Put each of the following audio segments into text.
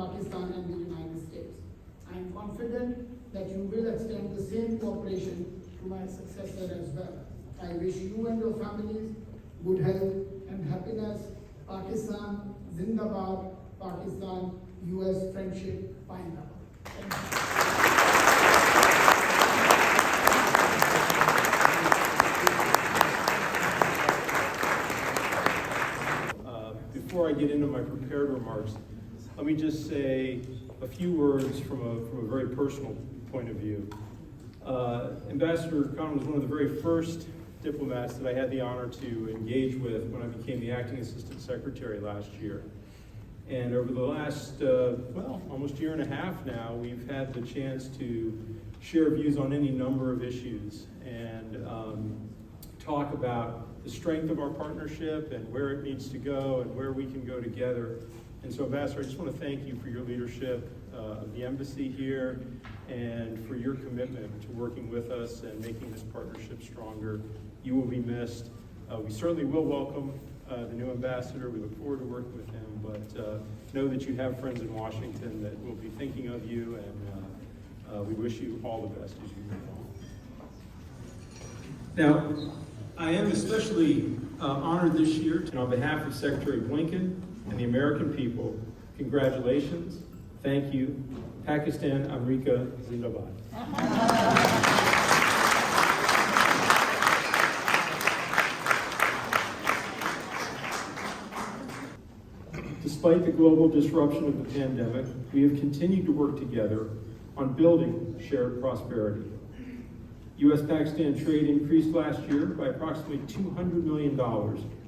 Pakistan and the United States. I am confident that you will extend the same cooperation to my successor as well. I wish you and your families good health and happiness. Pakistan Zindabad, Pakistan US friendship Pindabad. Thank you. Before I get into my prepared remarks, let me just say a few words from a very personal point of view. Ambassador Khan was one of the very first diplomats that I had the honor to engage with when I became the acting assistant secretary last year. And over the last, almost year and a half now, we've had the chance to share views on any number of issues and talk about the strength of our partnership and where it needs to go and where we can go together. And so, Ambassador, I just want to thank you for your leadership of the embassy here and for your commitment to working with us and making this partnership stronger. You will be missed. We certainly will welcome the new ambassador. We look forward to working with him, but know that you have friends in Washington that will be thinking of you, and we wish you all the best as you move on. Now, I am especially honored this year, and on behalf of Secretary Blinken and the American people, congratulations, thank you, Pakistan, America, Zindabad. Despite the global disruption of the pandemic, we have continued to work together on building shared prosperity. U.S.-Pakistan trade increased last year by approximately $200 million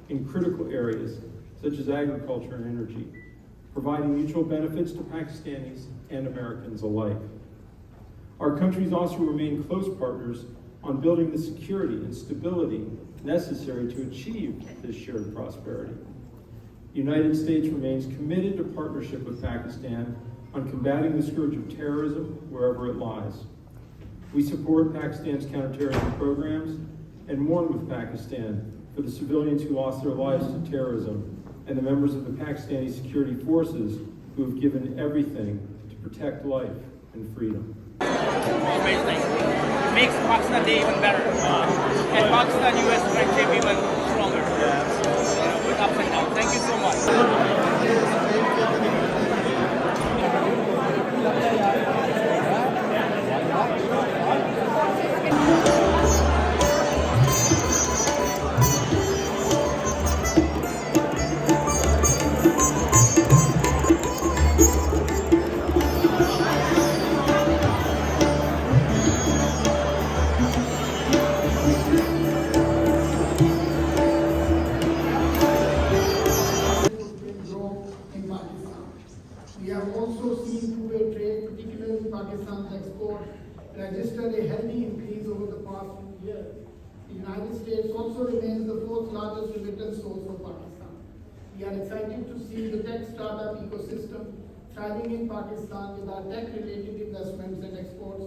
in critical areas such as agriculture and energy, providing mutual benefits to Pakistanis and Americans alike. Our countries also remain close partners on building the security and stability necessary to achieve this shared prosperity. The United States remains committed to partnership with Pakistan on combating the scourge of terrorism wherever it lies. We support Pakistan's counterterrorism programs and mourn with Pakistan for the civilians who lost their lives to terrorism and the members of the Pakistani security forces who have given everything to protect life and freedom. Amazing. It makes Pakistan Day even better. And Pakistan-US friendship even stronger. With ups and downs. Thank you so much. Pakistan's export registered a healthy increase over the past few years. The United States also remains the fourth largest remittance source for Pakistan. We are excited to see the tech startup ecosystem thriving in Pakistan with our tech-related investments and exports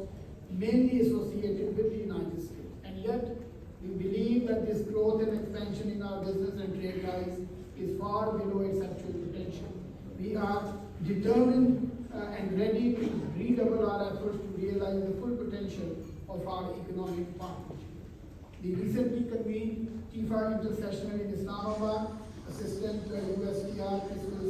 mainly associated with the United States. And yet, we believe that this growth and expansion in our business and trade ties is far below its actual potential. We are determined and ready to redouble our efforts to realize the full potential of our economic partnership. The recently convened TIFA intersessional in Islamabad, Assistant USTR Fiscal